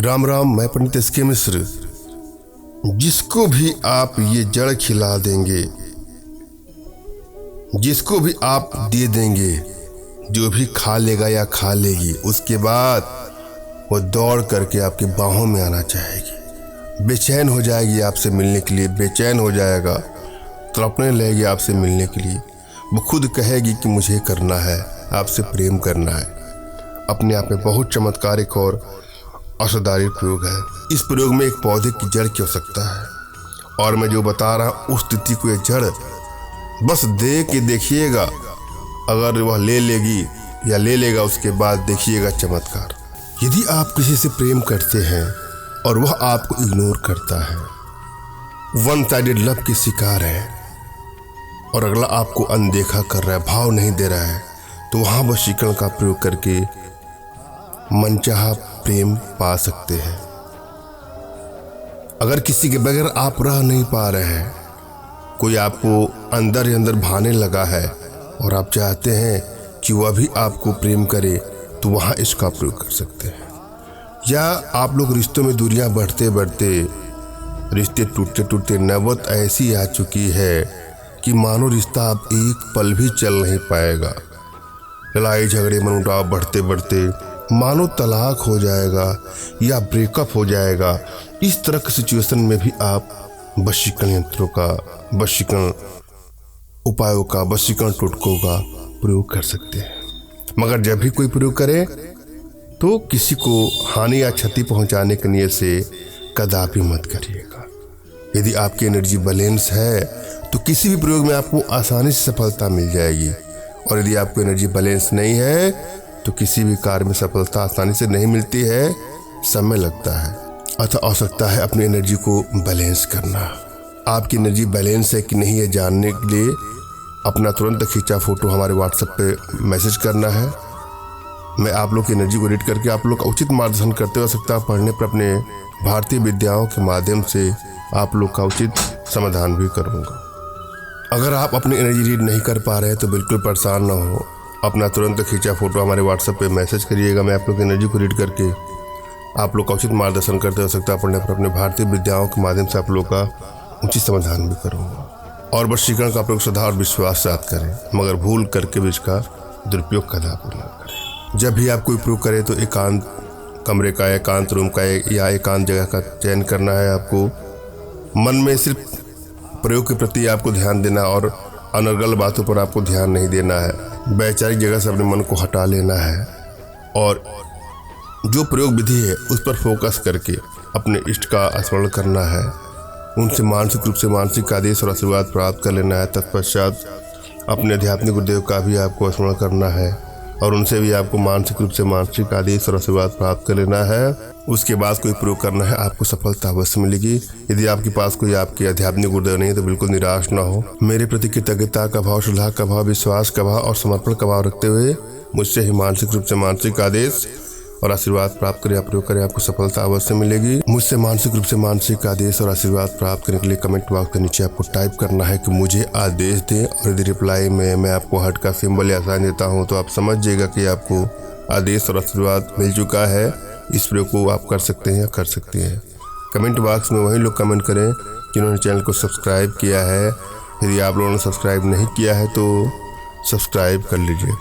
राम राम, मैं पंडित एस.के. मिश्र। जिसको भी आप ये जड़ खिला देंगे, जिसको भी आप दे देंगे, जो भी खा लेगा या खा लेगी, उसके बाद वो दौड़ करके आपकी बाहों में आना चाहेगी, बेचैन हो जाएगी आपसे मिलने के लिए, बेचैन हो जाएगा, तड़पने लगेगी आपसे मिलने के लिए। वो खुद कहेगी कि मुझे करना है, आपसे प्रेम करना है। अपने आप में बहुत चमत्कारिक और असरदारी प्रयोग है। इस प्रयोग में एक पौधे की जड़ की आवश्यकता है, और मैं जो बता रहा हूँ उस तिथि को ये जड़ बस दे के देखिएगा। अगर वह ले लेगी या ले लेगा, उसके बाद देखिएगा चमत्कार। यदि आप किसी से प्रेम करते हैं और वह आपको इग्नोर करता है, वन साइडेड लव के शिकार है, और अगला आपको अनदेखा कर रहा है, भाव नहीं दे रहा है, तो वहाँ वशीकरण का प्रयोग करके मनचाहा प्रेम पा सकते हैं। अगर किसी के बगैर आप रह नहीं पा रहे हैं, कोई आपको अंदर ही अंदर भाने लगा है और आप चाहते हैं कि वह भी आपको प्रेम करे, तो वहाँ इसका प्रयोग कर सकते हैं। या आप लोग रिश्तों में दूरियां बढ़ते बढ़ते, रिश्ते टूटते टूटते नौबत ऐसी आ चुकी है कि मानो रिश्ता अब एक पल भी चल नहीं पाएगा। लड़ाई झगड़े मनमुटाव बढ़ते बढ़ते मानो तलाक हो जाएगा या ब्रेकअप हो जाएगा। इस तरह की सिचुएशन में भी आप वशीकरण यंत्रों का, वशीकरण उपायों का, वशीकरण टोटकों का प्रयोग कर सकते हैं। मगर जब भी कोई प्रयोग करे तो किसी को हानि या क्षति पहुंचाने के नियत से कदापि मत करिएगा। यदि आपकी एनर्जी बैलेंस है तो किसी भी प्रयोग में आपको आसानी से सफलता मिल जाएगी, और यदि आपको एनर्जी बैलेंस नहीं है तो किसी भी कार्य में सफलता आसानी से नहीं मिलती है, समय लगता है। अतः आवश्यकता है अपनी एनर्जी को बैलेंस करना। आपकी एनर्जी बैलेंस है कि नहीं, ये जानने के लिए अपना तुरंत खींचा फोटो हमारे व्हाट्सएप पे मैसेज करना है। मैं आप लोग की एनर्जी को रीड करके आप लोग का उचित मार्गदर्शन करते हुए सकता पढ़ने पर अपने भारतीय विद्याओं के माध्यम से आप लोग का उचित समाधान भी करूँगा। अगर आप अपनी एनर्जी रीड नहीं कर पा रहे हैं तो बिल्कुल परेशान ना हो, अपना तुरंत खींचा फोटो हमारे व्हाट्सएप पे मैसेज करिएगा। मैं आप लोग की एनर्जी को रीड करके आप लोग का उचित मार्गदर्शन करते हो सकता पढ़ने पर अपने भारतीय विद्याओं के माध्यम से आप लोग का उचित समाधान भी करूँगा। और वशीकरण का प्रयोग श्रद्धा और विश्वास से आप करें, मगर भूल करके भी इसका दुरुपयोग कदापि न करें। जब भी आप कोई प्रयोग करें तो एकांत कमरे का, एकांत रूम का या एकांत जगह का चयन करना है। आपको मन में सिर्फ प्रयोग के प्रति आपको ध्यान देना और अनर्गल बातों पर आपको ध्यान नहीं देना है। वैचारिक जगह से अपने मन को हटा लेना है और जो प्रयोग विधि है उस पर फोकस करके अपने इष्ट का स्मरण करना है। उनसे मानसिक रूप से मानसिक आदेश और आशीर्वाद प्राप्त कर लेना है। तत्पश्चात अपने आध्यात्मिक गुरुदेव का भी आपको स्मरण करना है और उनसे भी आपको मानसिक रूप से मानसिक आदेश और आशीर्वाद प्राप्त कर लेना है। उसके बाद कोई प्रयोग करना है, आपको सफलता अवश्य मिलेगी। यदि आपके पास कोई आपके आध्यात्मिक गुरुदेव नहीं है तो बिल्कुल निराश ना हो। मेरे प्रति कृतज्ञता का भाव, श्रद्धा का भाव, विश्वास का भाव और समर्पण का भाव रखते हुए मुझसे ही मानसिक रूप से मानसिक आदेश और आशीर्वाद प्राप्त करें, प्रयोग करें, आपको सफलता अवश्य मिलेगी। मुझसे मानसिक रूप से मानसिक आदेश और आशीर्वाद प्राप्त करने के लिए कमेंट बॉक्स के नीचे आपको टाइप करना है कि मुझे आदेश दें, और यदि रिप्लाई में मैं आपको हार्ट का सिंबल या साइन देता हूं तो आप समझ जाइएगा कि आपको आदेश और आशीर्वाद मिल चुका है। इस प्रयोग को आप कर सकते हैं या कर सकती हैं। कमेंट बॉक्स में वही लोग कमेंट करें जिन्होंने चैनल को सब्सक्राइब किया है। यदि आप लोगों ने सब्सक्राइब नहीं किया है तो सब्सक्राइब कर लीजिए।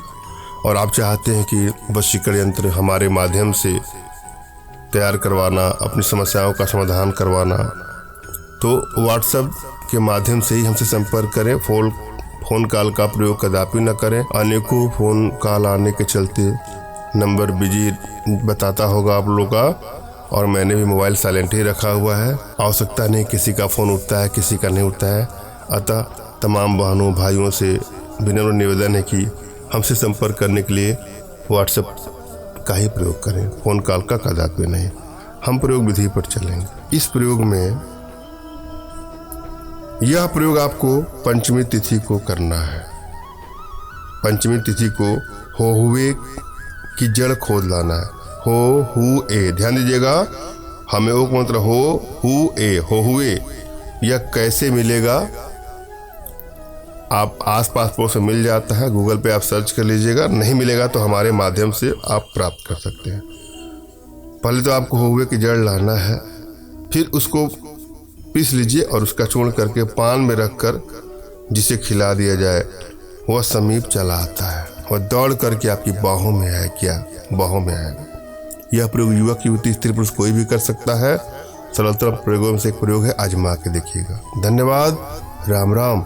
और आप चाहते हैं कि वशीकरण यंत्र हमारे माध्यम से तैयार करवाना, अपनी समस्याओं का समाधान करवाना, तो व्हाट्सएप के माध्यम से ही हमसे संपर्क करें। फ़ोन कॉल का प्रयोग कदापि न करें। अनेकों फ़ोन कॉल आने के चलते नंबर बिजी बताता होगा आप लोगों का, और मैंने भी मोबाइल साइलेंट ही रखा हुआ है। आवश्यकता नहीं किसी का फ़ोन उठता है, किसी का नहीं उठता है। अतः तमाम बहनों भाइयों से विनम्र निवेदन है कि हमसे संपर्क करने के लिए व्हाट्सएप का ही प्रयोग करें, फ़ोन कॉल का कदापि नहीं। हम प्रयोग विधि पर चलेंगे। इस प्रयोग में यह प्रयोग आपको पंचमी तिथि को करना है। पंचमी तिथि को हो हुए की जड़ खोद लाना है। हो हु ए, ध्यान दीजिएगा, हमें ओक मंत्र हो हु ए, हो हुए। यह कैसे मिलेगा? आप आसपास पड़ोस से मिल जाता है, गूगल पे आप सर्च कर लीजिएगा। नहीं मिलेगा तो हमारे माध्यम से आप प्राप्त कर सकते हैं। पहले तो आपको हुए की जड़ लाना है, फिर उसको पीस लीजिए और उसका चूर्ण करके पान में रखकर जिसे खिला दिया जाए वह समीप चला आता है और दौड़ करके आपकी बाहों में आए, क्या बाहों में आएगा। यह प्रयोग युवक युवती स्त्री पुरुष कोई भी कर सकता है। सरलतम प्रयोगों में से एक प्रयोग है, आजमा के देखिएगा। धन्यवाद। राम राम।